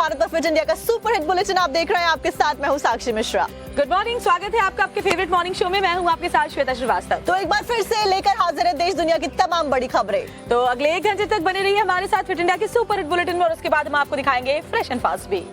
भारत और fit India का super hit bulletin आप देख रहे हैं। आपके साथ मैं हूं साक्षी मिश्रा। गुड मॉर्निंग, स्वागत है आपका आपके फेवरेट मॉर्निंग शो में। मैं हूं आपके साथ श्वेता श्रीवास्तव। तो एक बार फिर से लेकर हाजिर है देश दुनिया की तमाम बड़ी खबरें। तो अगले 1 घंटे तक बने रहिए हमारे साथ फिट इंडिया के सुपर हिट बुलेटिन में, और उसके बाद हम आपको दिखाएंगे फ्रेश एंड फास्ट भी।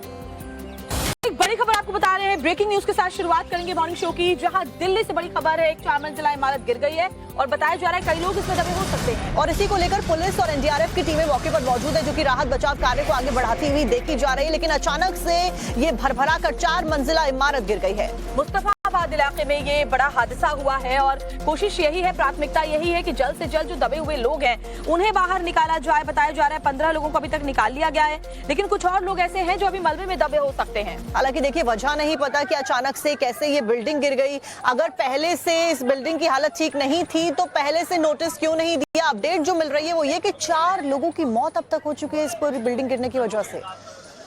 एक बड़ी खबर आपको बता रहे हैं, ब्रेकिंग न्यूज के साथ शुरुआत करेंगे मॉर्निंग शो की, जहां दिल्ली से बड़ी खबर है। एक 4 मंजिला इमारत गिर गई है और बताया जा रहा है कई लोग इसमें दबे हो सकते हैं। और इसी को लेकर पुलिस और एनडीआरएफ की टीमें मौके पर मौजूद है, जो कि राहत बचाव कार्य को आगे बढ़ाती हुई देखी जा रही है। लेकिन अचानक से ये भरभरा कर 4 मंजिला इमारत गिर गई है। मुस्तफाबाद इलाके में ये बड़ा हादसा हुआ है और कोशिश यही है, प्राथमिकता यही है कि जल्द से जल्द जो दबे हुए लोग हैं उन्हें बाहर निकाला जाए। बताया जा रहा है 15 लोगों को अभी तक निकाल लिया गया है, लेकिन कुछ और लोग ऐसे हैं जो अभी मलबे में दबे हो सकते हैं। हालांकि देखिए, वजह नहीं पता कि अचानक से कैसे ये बिल्डिंग गिर गई। अगर पहले से इस बिल्डिंग की हालत ठीक नहीं थी तो पहले से नोटिस क्यों नहीं दिया। अपडेट जो मिल रही है वो ये कि 4 लोगों की मौत अब तक हो चुकी है इस पूरी बिल्डिंग गिरने की वजह से।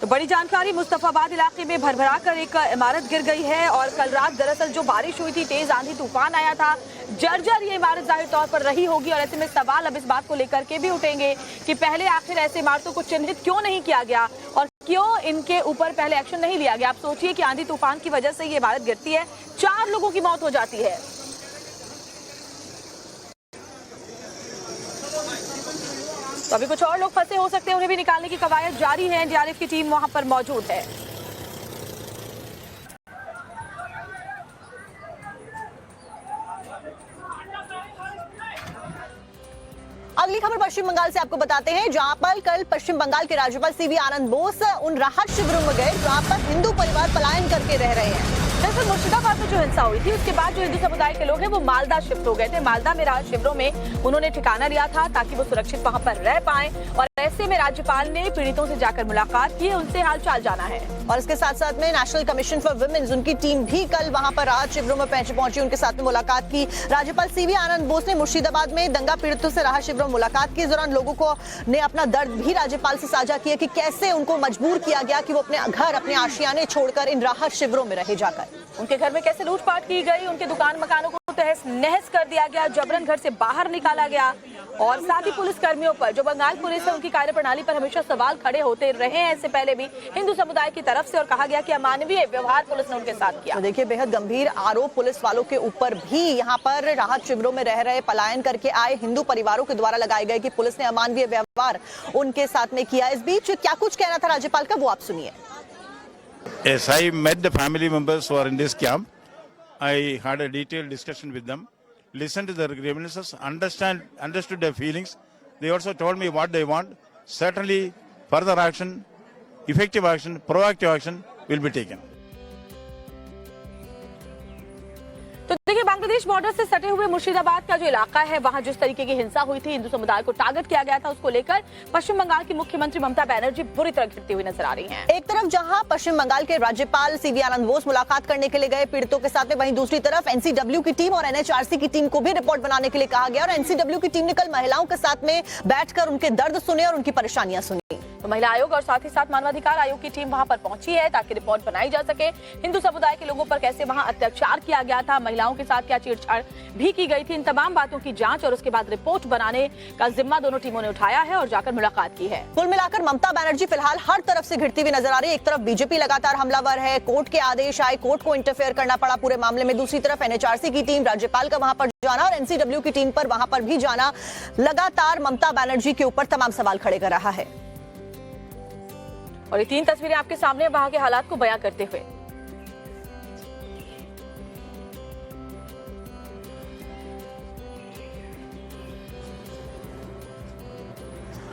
तो बड़ी जानकारी, मुस्तफाबाद इलाके में भरभरा कर एक इमारत गिर गई है और कल रात दरअसल जो बारिश हुई थी, तेज आंधी तूफान आया था, जर्जर ये इमारत जाहिर तौर पर रही होगी। और ऐसे में सवाल अब इस बात को लेकर के भी उठेंगे कि पहले आखिर ऐसे इमारतों को चिन्हित क्यों नहीं किया गया और क्यों इनके ऊपर पहले एक्शन नहीं लिया गया। आप सोचिए कि आंधी तूफान की वजह से ये इमारत गिरती है, 4 लोगों की मौत हो जाती है। तो अभी कुछ और लोग फंसे हो सकते हैं, उन्हें भी निकालने की कवायद जारी है। एनडीआरएफ की टीम वहां पर मौजूद है। अगली खबर पश्चिम बंगाल से आपको बताते हैं, जहां पर कल पश्चिम बंगाल के राज्यपाल सीवी आनंद बोस उन राहत शिविरों में गए जहां पर हिंदू परिवार पलायन करके रह रहे हैं। दरअसल मुर्शिदाबाद में जो हिंसा हुई थी उसके बाद जो हिंदू समुदाय के लोग हैं वो मालदा शिफ्ट हो गए थे। मालदा में राहत शिविरों में उन्होंने ठिकाना लिया था ताकि वो सुरक्षित वहां पर रह पाएं, और ऐसे में राज्यपाल ने पीड़ितों से जाकर मुलाकात की, उनसे हालचाल जाना है। और इसके साथ साथ में नेशनल कमीशन फॉर वुमेन्स, उनकी टीम भी कल वहां पर राहत शिविरों में पहुंची, उनके साथ में मुलाकात की। राज्यपाल सीवी आनंद बोस ने मुर्शिदाबाद में दंगा पीड़ितों से राहत शिविरों में मुलाकात की। इस दौरान लोगों को ने अपना दर्द भी राज्यपाल से साझा किया कि कैसे उनको मजबूर किया गया कि वो अपने घर, अपने आशियाने छोड़कर इन राहत शिविरों में रहे जाकर। उनके घर में कैसे लूटपाट की गई, उनके दुकान मकानों को तहस नहस कर दिया गया, जबरन घर से बाहर निकाला गया, और साथ ही पुलिस कर्मियों पर, जो बंगाल पुलिस है, उनकी कार्यप्रणाली पर हमेशा सवाल खड़े होते रहे हैं इससे पहले भी हिंदू समुदाय की तरफ से, और कहा गया कि अमानवीय व्यवहार पुलिस ने उनके साथ किया। तो देखिए, बेहद गंभीर आरोप पुलिस वालों के ऊपर भी यहाँ पर राहत शिविरों में रह रहे पलायन करके आए हिंदू परिवारों के द्वारा लगाए गए कि पुलिस ने अमानवीय व्यवहार उनके साथ में किया। इस बीच क्या कुछ कहना था राज्यपाल का, वो आप सुनिए। Yes, I met the family members who are in this camp. I had a detailed discussion with them, listened to their grievances, understood their feelings. They also told me what they want. Certainly, further action, effective action, proactive action will be taken. तो देखिए, Bangladesh border से सटे हुए मुर्शिदाबाद का जो इलाका है, वहां जिस तरीके की हिंसा हुई थी, हिंदू समुदाय को टारगेट किया गया था, उसको लेकर पश्चिम बंगाल की मुख्यमंत्री ममता बनर्जी बुरी तरह घिरती हुई नजर आ रही हैं। एक तरफ जहां पश्चिम बंगाल के राज्यपाल सीवी आनंद बोस मुलाकात करने के लिए गए पीड़ितों के साथ में, वहीं दूसरी तरफ एनसीडब्ल्यू की टीम और एनएचआरसी की टीम को भी रिपोर्ट बनाने के लिए कहा गया। और एनसीडब्ल्यू की टीम ने कल महिलाओं के साथ में बैठकर उनके दर्द सुने और उनकी परेशानियां सुनी। तो महिला आयोग और साथ ही साथ मानवाधिकार आयोग की टीम वहां पर पहुंची है ताकि रिपोर्ट बनाई जा सके। हिंदू समुदाय के लोगों पर कैसे वहां अत्याचार किया गया था, महिलाओं के साथ क्या छेड़छाड़ भी की गई थी, इन तमाम बातों की जांच और उसके बाद रिपोर्ट बनाने का जिम्मा दोनों टीमों ने उठाया है और जाकर मुलाकात की है। कुल मिलाकर ममता बनर्जी फिलहाल हर तरफ से घिरती हुई नजर आ रही है। एक तरफ बीजेपी लगातार हमलावर है, कोर्ट के आदेश आए, कोर्ट को इंटरफेयर करना पड़ा पूरे मामले में। दूसरी तरफ एनएचआरसी की टीम, राज्यपाल का वहां पर जाना और एनसीडब्ल्यू की टीम पर वहां पर भी जाना लगातार ममता बनर्जी के ऊपर तमाम सवाल खड़े कर रहा है। और ये 3 तस्वीरें आपके सामने वहां के हालात को बयां करते हुए।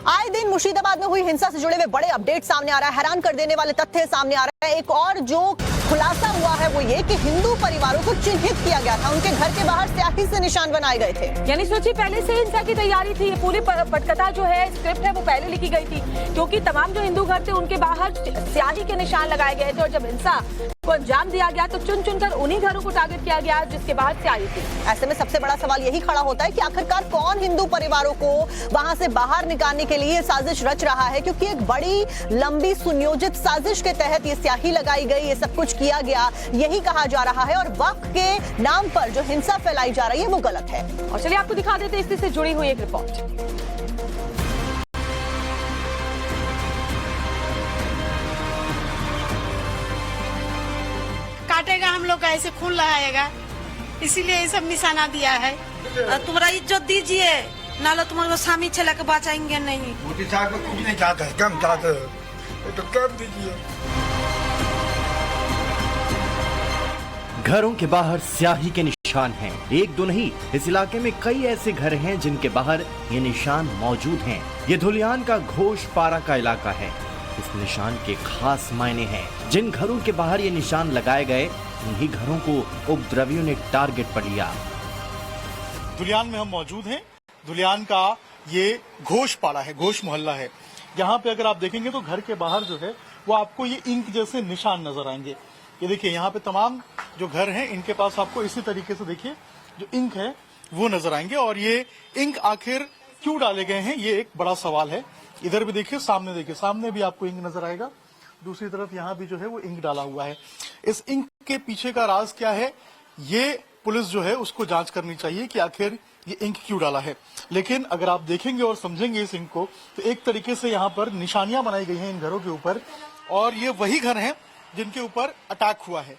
आए दिन मुर्शिदाबाद में हुई हिंसा से जुड़े हुए बड़े अपडेट सामने आ रहा है, हैरान कर देने वाले तथ्य सामने आ रहा है। एक और जो खुलासा हुआ है वो ये कि हिंदू परिवारों को चिन्हित किया गया था, उनके घर के बाहर स्याही से निशान बनाए गए थे। यानी सोचिए, पहले से हिंसा की तैयारी थी, ये पूरी पटकथा जो है, स्क्रिप्ट है, वो पहले लिखी गई थी, क्योंकि तमाम जो हिंदू घर थे उनके बाहर स्याही के निशान लगाए गए थे, और जब हिंसा को अंजाम दिया गया तो चुन चुनकर उन्हीं घरों को टारगेट किया गया जिसके बाहर स्याही थी। ऐसे में सबसे बड़ा सवाल यही खड़ा होता है कि आखिरकार कौन हिंदू परिवारों को वहां से बाहर निकालने के लिए साजिश रच रहा है, क्योंकि एक बड़ी लंबी सुनियोजित साजिश के तहत ये स्याही लगाई गई, ये सब कुछ किया गया, यही कहा जा रहा है। और वक्त के नाम पर जो हिंसा फैलाई जा रही है वो गलत है। और चलिए आपको दिखा देते हैं इससे जुड़ी हुई एक रिपोर्ट। काटेगा हम लोग का ऐसे खून लगाएगा, इसीलिए ये सब निशाना दिया है। तुम्हारा इज्जत दीजिए, नाला तुम्हारे स्वामी चला के बचाएंगे नहीं। मोदी साहब को कुछ नहीं चाहते, कम चाहते हैं तो कम दीजिए। घरों के बाहर स्याही के निशान हैं। एक दो नहीं, इस इलाके में कई ऐसे घर हैं जिनके बाहर ये निशान मौजूद हैं। ये धुलियान का घोषपारा का इलाका है। इस निशान के खास मायने हैं। जिन घरों के बाहर ये निशान लगाए गए, उन्हीं घरों को उपद्रवियों ने टारगेट पर लिया। धुलियान में हम मौजूद हैं। धुलियान का ये घोषपारा है, घोष मोहल्ला है। यहाँ पे अगर आप देखेंगे तो घर के बाहर जो है वो आपको ये इंक जैसे निशान नजर आएंगे। ये देखिए, यहाँ पे तमाम जो घर हैं इनके पास आपको इसी तरीके से देखिए जो इंक है वो नजर आएंगे। और ये इंक आखिर क्यों डाले गए हैं, ये एक बड़ा सवाल है। इधर भी देखिए, सामने देखिए, सामने भी आपको इंक नजर आएगा। दूसरी तरफ यहाँ भी जो है वो इंक डाला हुआ है। इस इंक के पीछे का राज क्या है, ये पुलिस जो है उसको जांच करनी चाहिए कि आखिर ये इंक क्यों डाला है। लेकिन अगर आप देखेंगे और समझेंगे इस इंक को, तो एक तरीके से यहाँ पर निशानियां बनाई गई हैं इन घरों के ऊपर। और ये वही घर हैं जिनके ऊपर अटैक हुआ है,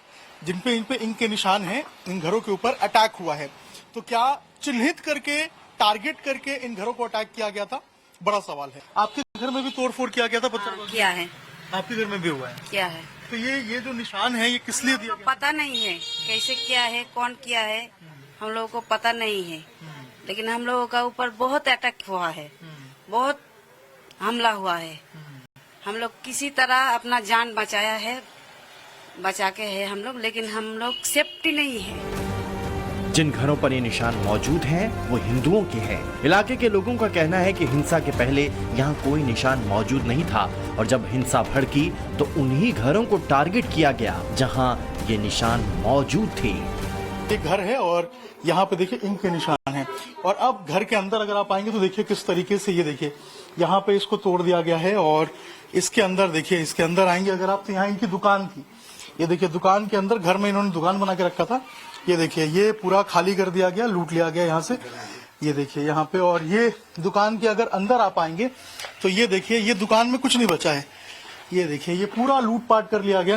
इन पे इंक के निशान हैं, इन घरों के ऊपर अटैक हुआ है। तो क्या चिन्हित करके, टारगेट करके इन घरों को अटैक किया गया था, बड़ा सवाल है। आपके घर में भी तोड़फोड़ किया गया था? किया है। आपके घर में भी हुआ है? क्या है? तो ये जो निशान है ये किस लिए दिया गया? पता नहीं है कैसे किया है, कौन किया है, हम लोगों को पता नहीं है। लेकिन हम लोगों का ऊपर बहुत अटैक हुआ है, बहुत हमला हुआ है। हम लोग किसी तरह अपना जान बचाया है, बचा के है हम लोग, लेकिन हम लोग सेफ्टी नहीं है। जिन घरों पर ये निशान मौजूद हैं, वो हिंदुओं के हैं। इलाके के लोगों का कहना है कि हिंसा के पहले यहाँ कोई निशान मौजूद नहीं था और जब हिंसा भड़की तो उन्हीं घरों को टारगेट किया गया जहाँ ये निशान मौजूद थे। एक घर है और यहाँ पे देखिए इंक के निशान है। और अब घर के अंदर अगर आप आएंगे तो देखिए किस तरीके से, ये देखिए यहाँ पे इसको तोड़ दिया गया है। और इसके अंदर देखिए, इसके अंदर आएंगे अगर आप तो यहाँ इनकी दुकान थी। ये देखिए दुकान के अंदर, घर में इन्होंने दुकान बना के रखा था। ये देखिए ये पूरा खाली कर दिया गया, लूट लिया गया यहाँ से। ये देखिए यहाँ पे, और ये दुकान के अगर अंदर आप आएंगे तो ये देखिए ये दुकान में कुछ नहीं बचा है। ये देखिए ये पूरा लूटपाट कर लिया गया।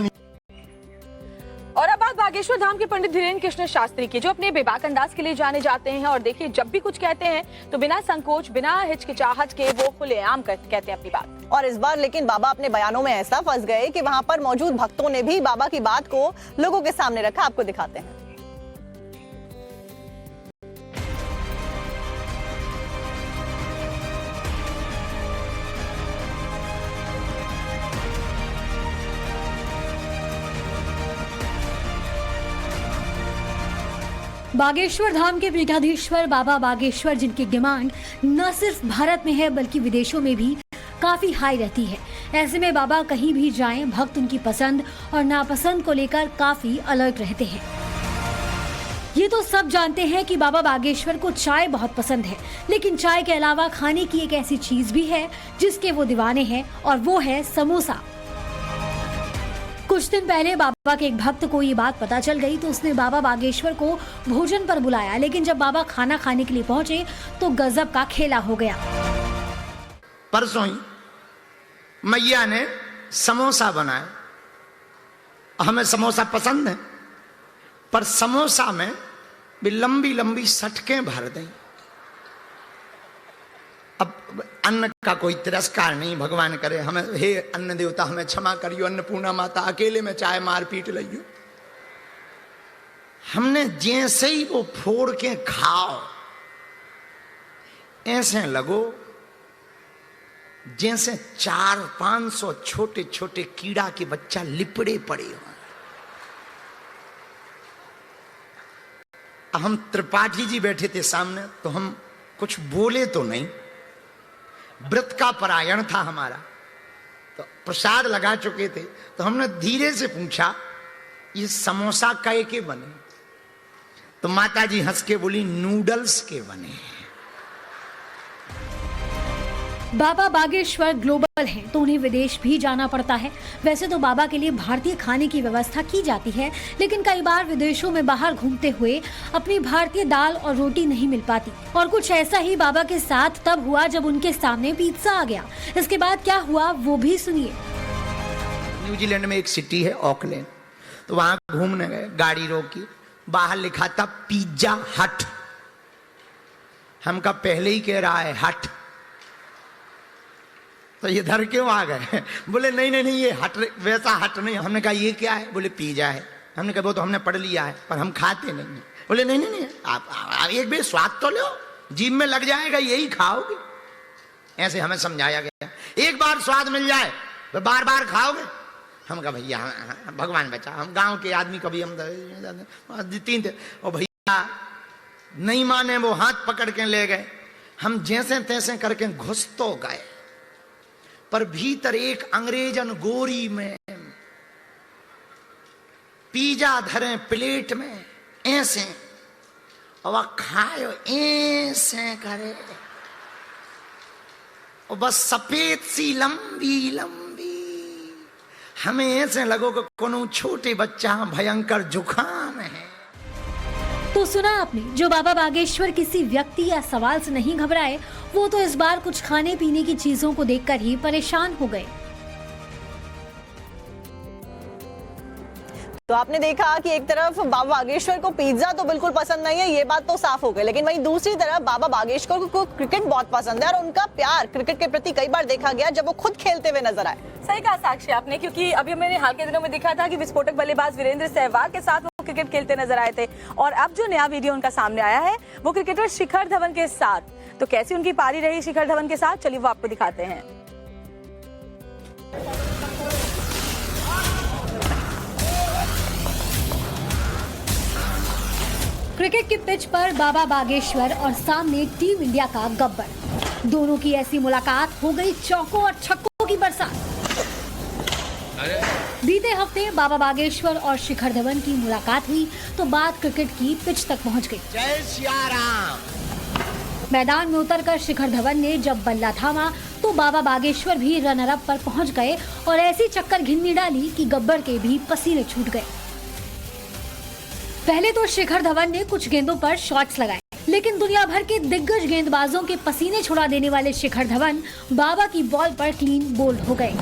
और अब बात बागेश्वर धाम के पंडित धीरेन्द्र कृष्ण शास्त्री की, जो अपने बेबाक अंदाज के लिए जाने जाते हैं। और देखिए जब भी कुछ कहते हैं तो बिना संकोच, बिना हिचकिचाहट के वो खुलेआम कहते हैं अपनी बात। और इस बार लेकिन बाबा अपने बयानों में ऐसा फंस गए कि वहां पर मौजूद भक्तों ने भी बाबा की बात को लोगों के सामने रखा। आपको दिखाते हैं। बागेश्वर धाम के पीठाधीश्वर बाबा बागेश्वर, जिनकी डिमांड न सिर्फ भारत में है बल्कि विदेशों में भी काफी हाई रहती है। ऐसे में बाबा कहीं भी जाएं, भक्त उनकी पसंद और नापसंद को लेकर काफी अलर्ट रहते हैं। ये तो सब जानते हैं कि बाबा बागेश्वर को चाय बहुत पसंद है, लेकिन चाय के अलावा खाने की एक ऐसी चीज भी है जिसके वो दीवाने हैं, और वो है समोसा। कुछ दिन पहले बाबा के एक भक्त को ये बात पता चल गई तो उसने बाबा बागेश्वर को भोजन पर बुलाया, लेकिन जब बाबा खाना खाने के लिए पहुंचे तो गजब का खेला हो गया। परसों ही मैया ने समोसा बनाया। हमें समोसा पसंद है, पर समोसा में भी लंबी लंबी सटकें भर दें। अब अन्न का कोई तिरस्कार नहीं, भगवान करे हमें, हे अन्न देवता हमें क्षमा करियो, अन्नपूर्णा माता, अकेले में चाहे मार पीट लियो। हमने जैसे ही वो फोड़ के खाओ, ऐसे लगो जैसे 400-500 छोटे छोटे कीड़ा के बच्चा लिपड़े पड़े हो। हम त्रिपाठी जी बैठे थे सामने, तो हम कुछ बोले तो नहीं, व्रत का परायण था हमारा, तो प्रसाद लगा चुके थे, तो हमने धीरे से पूछा ये समोसा कै के बने? तो माता जी हंस के बोली नूडल्स के बने। बाबा बागेश्वर ग्लोबल हैं, तो उन्हें विदेश भी जाना पड़ता है। वैसे तो बाबा के लिए भारतीय खाने की व्यवस्था की जाती है, लेकिन कई बार विदेशों में बाहर घूमते हुए अपनी भारतीय दाल और रोटी नहीं मिल पाती। और कुछ ऐसा ही बाबा के साथ तब हुआ जब उनके सामने पिज्जा आ गया। इसके बाद क्या हुआ वो भी सुनिए। न्यूजीलैंड में एक सिटी है ऑकलैंड, तो वहां घूमने गए, गाड़ी रोकी, बाहर लिखा था पिज्जा हट। हमका पहले ही कह रहा है हट, तो ये इधर क्यों आ गए? बोले नहीं नहीं नहीं, ये हट वैसा हट नहीं। हमने कहा ये क्या है? बोले पिज्जा है। हमने कहा वो तो हमने पढ़ लिया है पर हम खाते नहीं है। बोले नहीं नहीं नहीं, आप एक बार स्वाद तो लो, जीभ में लग जाएगा यही खाओगे। ऐसे हमें समझाया गया, एक बार स्वाद मिल जाए तो बार बार खाओगे। हम कहा भैया भगवान बचा, हम गांव के आदमी कभी हम तीन थे, और भैया नहीं माने, वो हाथ पकड़ के ले गए। हम जैसे तैसे करके घुस तो गए, पर भीतर एक अंग्रेजन गोरी में पिज्जा धरे प्लेट में ऐसे, और खाओ ऐसे करे, और बस सफेद सी लंबी लंबी। हमें ऐसे लगो कि कोनो छोटे बच्चा भयंकर जुकाम है। तो सुना आपने, जो बाबा बागेश्वर किसी व्यक्ति या सवाल से नहीं घबराए, वो तो इस बार कुछ खाने पीने की चीजों को देखकर ही परेशान हो गए। तो आपने देखा कि एक तरफ बाबा बागेश्वर को पिज्जा तो बिल्कुल पसंद नहीं है, ये बात तो साफ हो गई, लेकिन वहीं दूसरी तरफ बाबा बागेश्वर को क्रिकेट बहुत पसंद है और उनका प्यार क्रिकेट के प्रति कई बार देखा गया जब वो खुद खेलते हुए नजर आए। सही कहा साक्षी आपने, क्योंकि अभी मैंने हाल के दिनों में देखा था कि विस्फोटक बल्लेबाज वीरेंद्र सहवाग के साथ वो क्रिकेट खेलते नजर आए थे, और अब जो नया वीडियो उनका सामने आया है वो क्रिकेटर शिखर धवन के साथ। तो कैसी उनकी पारी रही शिखर धवन के साथ, चलिए वो आपको दिखाते हैं। क्रिकेट की पिच पर बाबा बागेश्वर और सामने टीम इंडिया का गब्बर, दोनों की ऐसी मुलाकात हो गई चौकों और छक्कों की बरसात। बीते हफ्ते बाबा बागेश्वर और शिखर धवन की मुलाकात हुई तो बात क्रिकेट की पिच तक पहुंच गई। जय सिया राम। मैदान में उतरकर शिखर धवन ने जब बल्ला थामा तो बाबा बागेश्वर भी रनर अप पर पहुंच गए और ऐसी चक्कर घिन्नी डाली कि गब्बर के भी पसीने छूट गए। पहले तो शिखर धवन ने कुछ गेंदों पर शॉट्स लगाए, लेकिन दुनिया भर के दिग्गज गेंदबाजों के पसीने छुड़ा देने वाले शिखर धवन बाबा की बॉल पर क्लीन बोल्ड हो गए।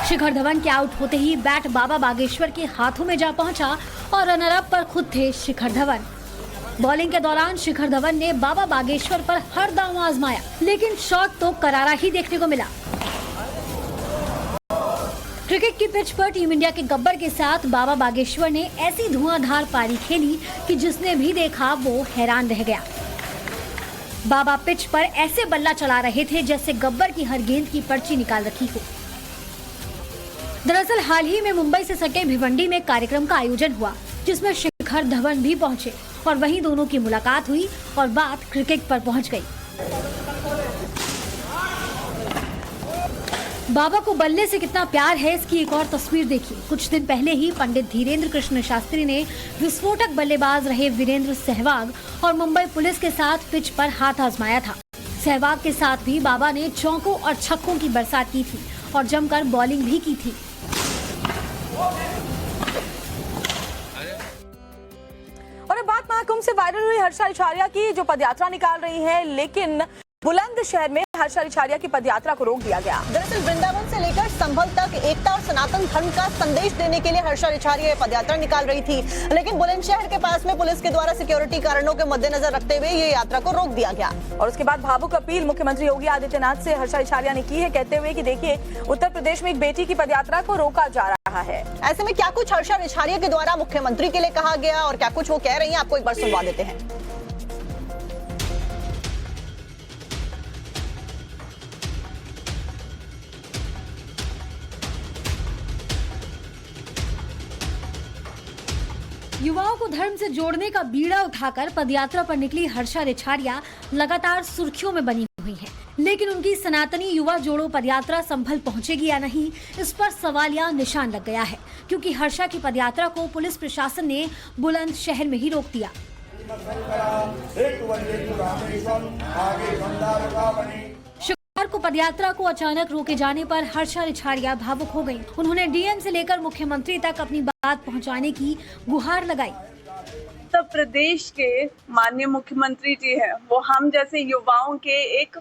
शिखर धवन के आउट होते ही बैट बाबा बागेश्वर के हाथों में जा पहुंचा और रनर अप पर खुद थे शिखर धवन। बॉलिंग के दौरान शिखर धवन ने बाबा बागेश्वर पर हर दांव आजमाया, लेकिन शॉट तो करारा ही देखने को मिला। क्रिकेट की पिच पर टीम इंडिया के गब्बर के साथ बाबा बागेश्वर ने ऐसी धुआंधार पारी खेली कि जिसने भी देखा वो हैरान रह गया। बाबा पिच पर ऐसे बल्ला चला रहे थे जैसे गब्बर की हर गेंद की पर्ची निकाल रखी हो। दरअसल हाल ही में मुंबई से सटे भिवंडी में कार्यक्रम का आयोजन हुआ, जिसमें शिखर धवन भी पहुंचे और वहीं दोनों की मुलाकात हुई और बात क्रिकेट पर पहुंच गई। बाबा को बल्ले से कितना प्यार है, इसकी एक और तस्वीर देखिए। कुछ दिन पहले ही पंडित धीरेन्द्र कृष्ण शास्त्री ने विस्फोटक बल्लेबाज रहे वीरेंद्र सहवाग और मुंबई पुलिस के साथ पिच पर हाथ आजमाया था। सहवाग के साथ भी बाबा ने चौकों और छक्कों की बरसात की थी और जमकर बॉलिंग भी की थी। और अब बात महाकुंभ से वायरल हुई हर्षा रिछारिया की, जो पदयात्रा निकाल रही है, लेकिन बुलंदशहर में हर्षा रिछारिया की पदयात्रा को रोक दिया गया। दरअसल वृंदावन से लेकर संभल तक एकता और सनातन धर्म का संदेश देने के लिए हर्षा रिछारिया पदयात्रा निकाल रही थी, लेकिन बुलंदशहर के पास में पुलिस के द्वारा सिक्योरिटी कारणों के मद्देनजर रखते हुए ये यात्रा को रोक दिया गया। और उसके बाद भावुक अपील मुख्यमंत्री योगी आदित्यनाथ से हर्षा रिछारिया ने की है, कहते हुए कि देखिए उत्तर प्रदेश में एक बेटी की पदयात्रा को रोका जा रहा है। ऐसे में क्या कुछ हर्षा रिछारिया के द्वारा मुख्यमंत्री के लिए कहा गया और क्या कुछ वो कह रही है, आपको एक बार सुनवा देते हैं। युवाओं को धर्म से जोड़ने का बीड़ा उठाकर पदयात्रा पर निकली हर्षा रिछारिया लगातार सुर्खियों में बनी हुई हैं। लेकिन उनकी सनातनी युवा जोड़ो पदयात्रा संभल पहुंचेगी या नहीं, इस पर सवालिया निशान लग गया है, क्योंकि हर्षा की पदयात्रा को पुलिस प्रशासन ने बुलंदशहर में ही रोक दिया। शुक्रवार को पदयात्रा को अचानक रोके जाने पर हर्षा रिछारिया भावुक हो गईं। उन्होंने डीएम से लेकर मुख्यमंत्री तक अपनी बात पहुंचाने की गुहार लगाई। उत्तर प्रदेश के माननीय मुख्यमंत्री जी हैं, वो हम जैसे युवाओं के एक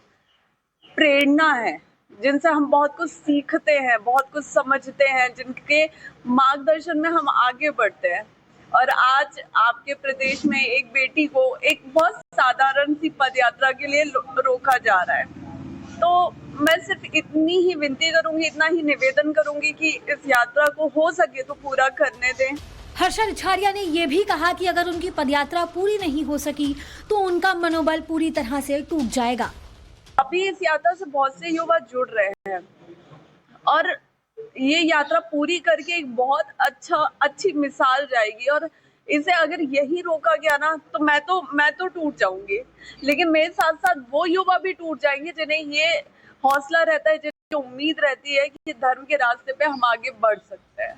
प्रेरणा है। जिनसे हम बहुत कुछ सीखते हैं, बहुत कुछ समझते हैं, जिनके मार्गदर्शन में हम आगे बढ़ते हैं। और आज आपके प्रदेश में एक बेटी को एक बहुत साधारण सी पदयात्रा के लिए रोका जा रहा है। तो मैं सिर्फ इतनी ही विनती करूंगी, इतना ही निवेदन करूंगी कि इस यात्रा को हो सके तो पूरा करने दें। हर्षा रिछारिया ने यह भी कहा कि अगर उनकी पदयात्रा पूरी नहीं हो सकी तो उनका मनोबल पूरी तरह से टूट जाएगा। अभी इस यात्रा से बहुत से युवा जुड़ रहे हैं और ये यात्रा पूरी करके एक बहुत अच्छी मिसाल जाएगी। और इसे अगर यही रोका गया ना तो मैं तो टूट जाऊंगी, लेकिन मेरे साथ साथ वो युवा भी टूट जाएंगे जिन्हें ये हौसला रहता है, जिन्हें उम्मीद रहती है कि धर्म के रास्ते पे हम आगे बढ़ सकते हैं।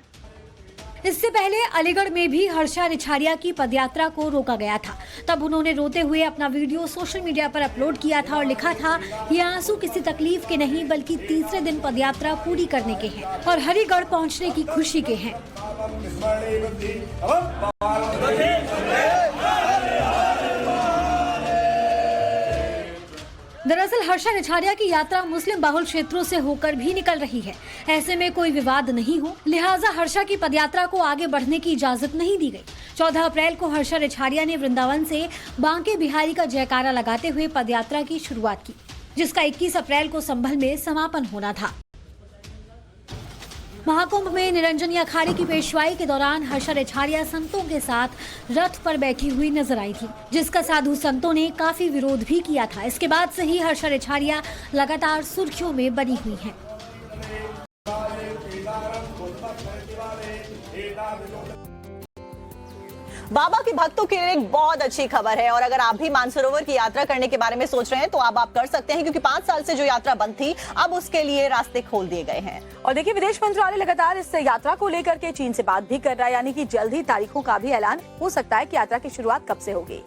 इससे पहले अलीगढ़ में भी हर्षा रिछारिया की पदयात्रा को रोका गया था। तब उन्होंने रोते हुए अपना वीडियो सोशल मीडिया पर अपलोड किया था और लिखा था, ये आंसू किसी तकलीफ के नहीं बल्कि तीसरे दिन पदयात्रा पूरी करने के हैं और हरिगढ़ पहुंचने की खुशी के हैं। दरअसल हर्षा रिछारिया की यात्रा मुस्लिम बाहुल क्षेत्रों से होकर भी निकल रही है। ऐसे में कोई विवाद नहीं हो, लिहाजा हर्षा की पदयात्रा को आगे बढ़ने की इजाजत नहीं दी गई। 14 अप्रैल को हर्षा रिछारिया ने वृंदावन से बांके बिहारी का जयकारा लगाते हुए पदयात्रा की शुरुआत की, जिसका 21 अप्रैल को संभल में समापन होना था। महाकुंभ में निरंजनी अखाड़े की पेशवाई के दौरान हर्षा रिछारिया संतों के साथ रथ पर बैठी हुई नजर आई थी, जिसका साधु संतों ने काफी विरोध भी किया था। इसके बाद से ही हर्षा रिछारिया लगातार सुर्खियों में बनी हुई हैं। बाबा के भक्तों के लिए एक बहुत अच्छी खबर है और अगर आप भी मानसरोवर की यात्रा करने के बारे में सोच रहे हैं तो अब आप कर सकते हैं, क्योंकि 5 साल से जो यात्रा बंद थी अब उसके लिए रास्ते खोल दिए गए हैं। और देखिए, विदेश मंत्रालय लगातार इस यात्रा को लेकर के चीन से बात भी कर रहा है, यानी कि जल्द ही तारीखों का भी ऐलान हो सकता है कि यात्रा की शुरुआत कब से होगी।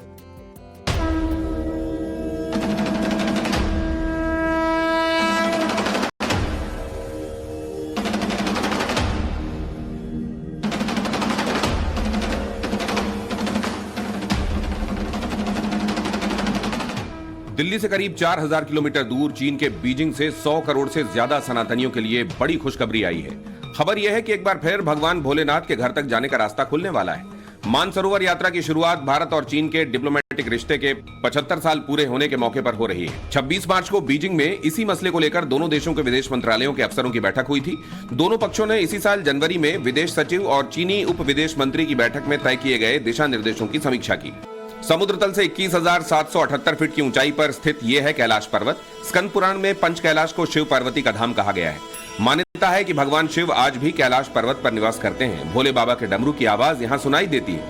दिल्ली से करीब 4000 किलोमीटर दूर चीन के बीजिंग से 100 करोड़ से ज्यादा सनातनियों के लिए बड़ी खुशखबरी आई है। खबर यह है कि एक बार फिर भगवान भोलेनाथ के घर तक जाने का रास्ता खुलने वाला है। मानसरोवर यात्रा की शुरुआत भारत और चीन के डिप्लोमेटिक रिश्ते के 75 साल पूरे होने के मौके पर हो रही है। 26 मार्च को बीजिंग में इसी मसले को लेकर दोनों देशों के विदेश मंत्रालयों के अफसरों की बैठक हुई थी। दोनों पक्षों ने इसी साल जनवरी में विदेश सचिव और चीनी उप विदेश मंत्री की बैठक में तय किए गए दिशा निर्देशों की समीक्षा की। समुद्र तल से 21,778 फीट की ऊंचाई पर स्थित यह है कैलाश पर्वत। स्कंद पुराण में पंच कैलाश को शिव पार्वती का धाम कहा गया है। मान्यता है कि भगवान शिव आज भी कैलाश पर्वत पर निवास करते हैं। भोले बाबा के डमरू की आवाज यहां सुनाई देती है।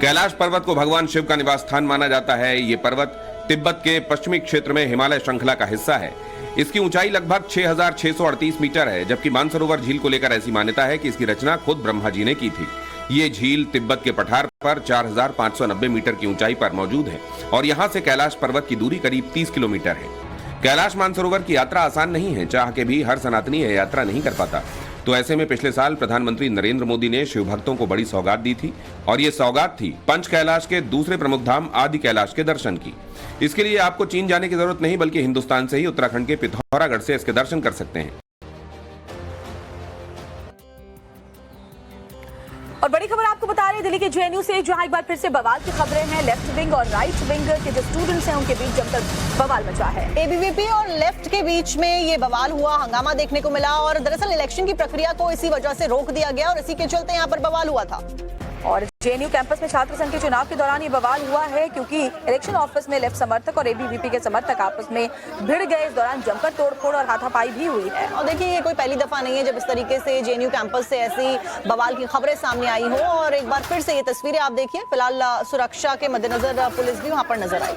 कैलाश पर्वत को भगवान शिव का निवास स्थान माना जाता है। ये पर्वत तिब्बत के पश्चिमी क्षेत्र में हिमालय श्रृंखला का हिस्सा है। इसकी ऊंचाई लगभग 6,638 मीटर है, जबकि मानसरोवर झील को लेकर ऐसी मान्यता है कि इसकी रचना खुद ब्रह्मा जी ने की थी। ये झील तिब्बत के पठार पर 4,590 मीटर की ऊंचाई पर मौजूद है और यहां से कैलाश पर्वत की दूरी करीब 30 किलोमीटर है। कैलाश मानसरोवर की यात्रा आसान नहीं है, चाह के भी हर सनातनी यह यात्रा नहीं कर पाता। तो ऐसे में पिछले साल प्रधानमंत्री नरेंद्र मोदी ने शिव भक्तों को बड़ी सौगात दी थी और ये सौगात थी पंच कैलाश के दूसरे प्रमुख धाम आदि कैलाश के दर्शन की। इसके लिए आपको चीन जाने की जरूरत नहीं, बल्कि हिंदुस्तान से ही उत्तराखंड के पिथौरागढ़ से इसके दर्शन कर सकते हैं। और बड़ी खबर आपको बता रहे हैं दिल्ली के जेएनयू से, जहां एक बार फिर से बवाल की खबरें हैं। लेफ्ट विंग और राइट विंग के जो स्टूडेंट्स हैं उनके बीच जमकर बवाल मचा है। एबीवीपी और लेफ्ट के बीच में ये बवाल हुआ, हंगामा देखने को मिला और दरअसल इलेक्शन की प्रक्रिया को इसी वजह से रोक दिया गया और इसी के चलते यहाँ पर बवाल हुआ था। और जेएनयू कैंपस में छात्र संघ के चुनाव के दौरान ये बवाल हुआ है, क्योंकि इलेक्शन ऑफिस में लेफ्ट समर्थक और एबीवीपी के समर्थक आपस में भिड़ गए। इस दौरान जमकर तोड़फोड़ और हाथापाई भी हुई है। और देखिए, ये कोई पहली दफा नहीं है जब इस तरीके से जेएनयू कैंपस से ऐसी बवाल की खबरें सामने आई हो। और एक बार फिर से ये तस्वीरें आप देखिए। फिलहाल सुरक्षा के मद्देनजर पुलिस भी वहां पर नजर आई।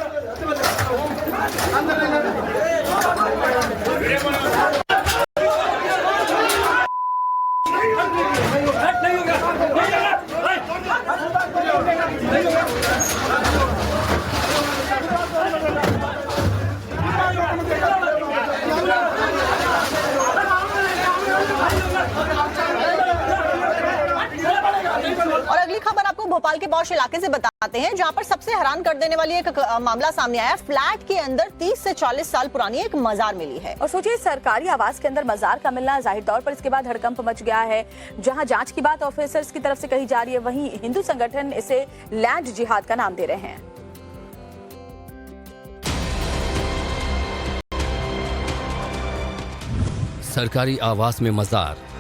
और अगली खबर आपको भोपाल के बहुत पौश इलाके से बताते हैं, जहां पर सबसे हैरान कर देने वाली एक मामला सामने आया। फ्लैट के अंदर 30 से 40 साल पुरानी एक मजार मिली है। और सोचिए, सरकारी आवास के अंदर मजार का मिलना, जाहिर तौर पर इसके बाद हड़कंप मच गया है। जहां जांच की बात ऑफिसर्स की तरफ से कही जा रही है, वहीं हिंदू संगठन इसे लैंड जिहाद का नाम दे रहे हैं। सरकारी आवास में मजार,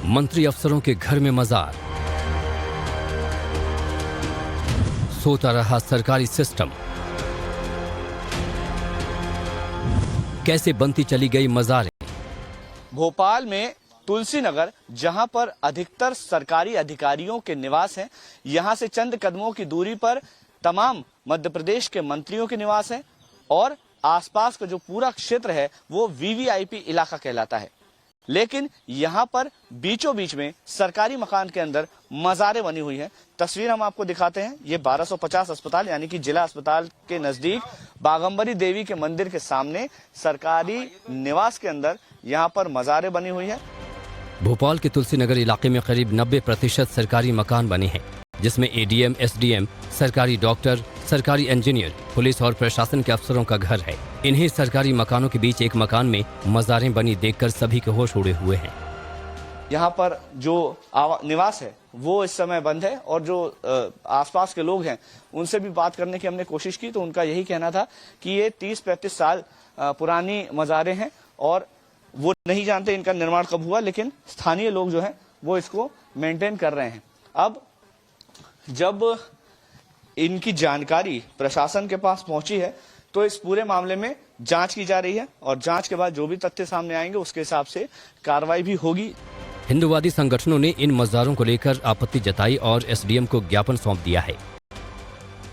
मंत्री अफसरों के घर में मजार, सोता रहा सरकारी सिस्टम, कैसे बनती चली गई मजारें। भोपाल में तुलसी नगर, जहां पर अधिकतर सरकारी अधिकारियों के निवास हैं, यहां से चंद कदमों की दूरी पर तमाम मध्य प्रदेश के मंत्रियों के निवास हैं और आसपास का जो पूरा क्षेत्र है वो वीवीआईपी इलाका कहलाता है। लेकिन यहाँ पर बीचों बीच में सरकारी मकान के अंदर मजारें बनी हुई हैं। तस्वीर हम आपको दिखाते हैं। ये 1250 अस्पताल यानी कि जिला अस्पताल के नजदीक बागंबरी देवी के मंदिर के सामने सरकारी निवास के अंदर यहाँ पर मजारें बनी हुई है। भोपाल के तुलसी नगर इलाके में करीब 90% सरकारी मकान बने हैं, जिसमें एडीएम, एसडीएम, सरकारी डॉक्टर, सरकारी इंजीनियर, पुलिस और प्रशासन के अफसरों का घर है। इन्हीं सरकारी मकानों के बीच एक मकान में मजारें बनी देखकर सभी के होश उड़े हुए हैं। यहाँ पर जो निवास है वो इस समय बंद है और जो आसपास के लोग हैं उनसे भी बात करने की हमने कोशिश की तो उनका यही कहना था कि ये 30-35 साल पुरानी मजारें हैं और वो नहीं जानते इनका निर्माण कब हुआ, लेकिन स्थानीय लोग जो हैं वो इसको मेंटेन कर रहे हैं। अब जब इनकी जानकारी प्रशासन के पास पहुंची है तो इस पूरे मामले में जांच की जा रही है और जांच के बाद जो भी तथ्य सामने आएंगे उसके हिसाब से कार्रवाई भी होगी। हिंदुवादी संगठनों ने इन मजारों को लेकर आपत्ति जताई और एसडीएम को ज्ञापन सौंप दिया है।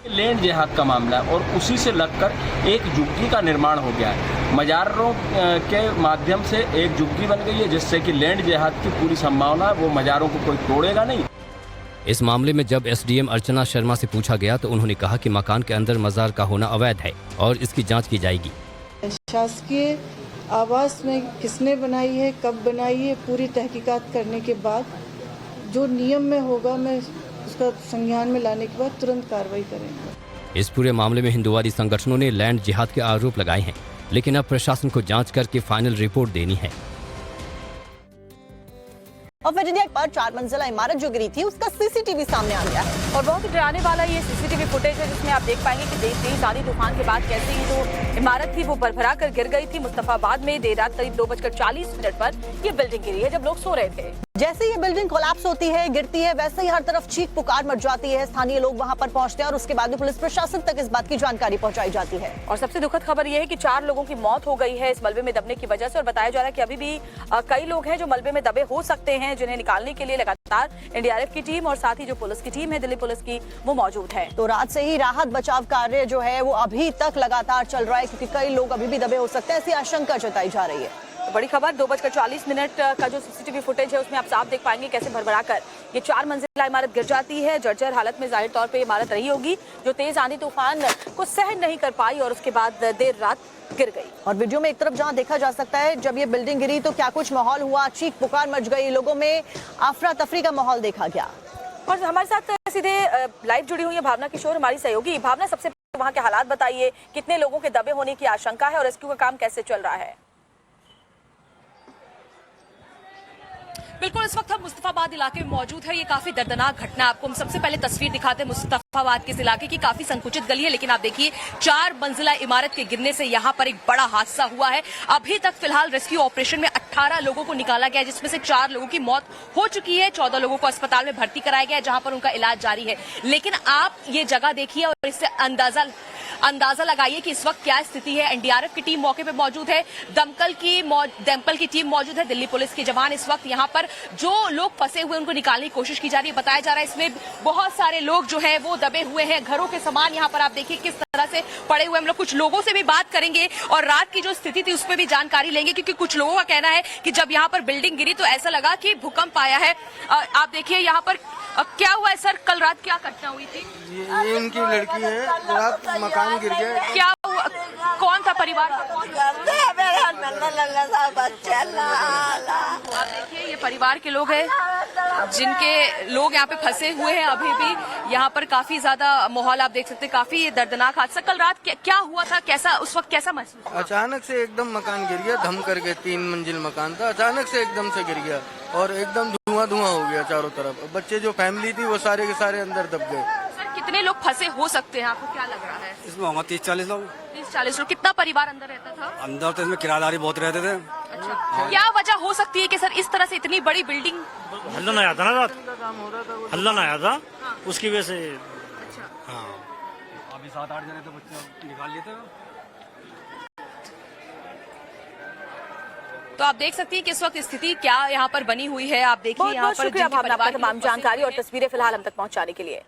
लैंड जिहाद का मामला है और उसी से लगकर एक झुग्गी का निर्माण हो गया है। मजारों के माध्यम से एक झुग्गी बन गई है जिससे कि लैंड जिहाद की पूरी संभावना है, वो मजारों को कोई तोड़ेगा नहीं। इस मामले में जब एसडीएम अर्चना शर्मा से पूछा गया तो उन्होंने कहा कि मकान के अंदर मजार का होना अवैध है और इसकी जांच की जाएगी। शासकीय आवास में किसने बनाई है, कब बनाई है, पूरी तहकीकात करने के बाद जो नियम में होगा मैं उसका संज्ञान में लाने के बाद तुरंत कार्रवाई करेंगे। इस पूरे मामले में हिंदुवादी संगठनों ने लैंड जिहाद के आरोप लगाए हैं, लेकिन अब प्रशासन को जांच करके फाइनल रिपोर्ट देनी है। और फिर पर 4 मंजिला इमारत जो गिरी थी उसका सीसीटीवी सामने आ गया है और बहुत ही डराने वाला ये सीसीटीवी फुटेज है, जिसमें आप देख पाएंगे कि तेज आंधी तूफान के बाद कैसे ये जो इमारत थी वो भरभरा कर गिर गई थी। मुस्तफाबाद में देर रात करीब 2:40 पर ये बिल्डिंग गिरी है जब लोग सो रहे थे। जैसे ये बिल्डिंग कोलैप्स होती है, गिरती है, वैसे ही हर तरफ चीख पुकार मच जाती है। स्थानीय लोग वहां पर पहुंचते हैं और उसके बाद पुलिस प्रशासन तक इस बात की जानकारी पहुंचाई जाती है। और सबसे दुखद खबर यह है कि 4 लोगों की मौत हो गई है इस मलबे में दबने की वजह से और बताया जा रहा है कि अभी भी कई लोग हैं जो मलबे में दबे हो सकते हैं, जिन्हें निकालने के लिए लगातार एनडीआरएफ की टीम और साथ ही जो पुलिस की टीम है, दिल्ली पुलिस की, वो मौजूद है। तो रात से ही राहत बचाव कार्य जो है वो अभी तक लगातार चल रहा है, क्योंकि कई लोग अभी भी दबे हो सकते हैं, ऐसी आशंका जताई जा रही है। तो बड़ी खबर 2:40 का जो सीसीटीवी फुटेज है उसमें आप साफ देख पाएंगे कैसे भरभराकर ये 4 मंजिला इमारत गिर जाती है। जर्जर हालत में जाहिर तौर पे इमारत रही होगी जो तेज आंधी तूफान को सहन नहीं कर पाई और उसके बाद देर रात गिर गई। और वीडियो में एक तरफ जहां देखा जा सकता है जब ये बिल्डिंग गिरी तो क्या कुछ माहौल हुआ, चीख पुकार मच गई, लोगों में अफरा तफरी का माहौल देखा गया। और हमारे साथ सीधे लाइव जुड़ी हुई है भावना किशोर, हमारी सहयोगी। भावना, सबसे पहले वहाँ के हालात बताइए, कितने लोगों के दबे होने की आशंका है और रेस्क्यू का काम कैसे चल रहा है? बिल्कुल, इस वक्त हम मुस्तफाबाद इलाके में मौजूद है। ये काफी दर्दनाक घटना, आपको हम सबसे पहले तस्वीर दिखाते हैं मुस्तफाबाद के इस इलाके की। काफी संकुचित गली है, लेकिन आप देखिए 4 मंजिला इमारत के गिरने से यहाँ पर एक बड़ा हादसा हुआ है। अभी तक फिलहाल रेस्क्यू ऑपरेशन में 18 लोगों को निकाला गया है, जिसमें से 4 लोगों की मौत हो चुकी है। 14 लोगों को अस्पताल में भर्ती कराया गया है, जहां पर उनका इलाज जारी है। लेकिन आप ये जगह देखिए और इससे अंदाजा लगाइए कि इस वक्त क्या स्थिति है। एनडीआरएफ की टीम मौके पे मौजूद है, दमकल की टीम मौजूद है, दिल्ली पुलिस के जवान इस वक्त यहाँ पर जो लोग फंसे हुए उनको निकालने की कोशिश की जा रही है। बताया जा रहा है इसमें बहुत सारे लोग जो है वो दबे हुए हैं। घरों के सामान यहाँ पर आप देखिए किस तरह से पड़े हुए। हम लोग कुछ लोगों से भी बात करेंगे और रात की जो स्थिति थी उस पर भी जानकारी लेंगे, क्योंकि कुछ लोगों का कहना है कि जब यहाँ पर बिल्डिंग गिरी तो ऐसा लगा कि भूकंप आया है। आप देखिए यहाँ पर क्या हुआ है सर, कल रात क्या घटना हुई थी? ये उनकी लड़की है, रात मकान गिर गया। क्या हुआ कौन था परिवार का? आप देखिए ये परिवार के लोग हैं जिनके लोग यहाँ पे फंसे हुए हैं अभी भी। यहाँ पर काफी ज्यादा माहौल आप देख सकते हैं, काफी दर्दनाक हादसा। कल रात क्या हुआ था, कैसा उस वक्त कैसा महसूस? अचानक से एकदम मकान गिर गया, धम करके 3 मंजिल मकान था, अचानक से एकदम से गिर गया और एकदम धुआं धुआं हो गया चारों तरफ। बच्चे जो फैमिली थी वो सारे के सारे अंदर दब गए। सर कितने लोग फंसे हो सकते हैं, आपको क्या लग रहा है? इसमें होगा 30-40 लोग। 30-40 लोग। कितना परिवार अंदर रहता था? अंदर तो इसमें किराएदारी बहुत रहते थे। अच्छा, क्या वजह हो सकती है कि सर इस तरह से इतनी बड़ी बिल्डिंग? हल्ला ना आया था ना रात, हल्ला ना आया था उसकी वजह से। हाँ अभी 7-8 जने तो बच्चे निकाल लिए थे। तो आप देख सकती हैं कि इस वक्त स्थिति क्या यहाँ पर बनी हुई है। आप देखिए यहाँ पर शुक्रिया भावना, आपका परिवार के तमाम लोग फंसे जानकारी हुए और हैं। तस्वीरें फिलहाल हम तक पहुंचाने के लिए।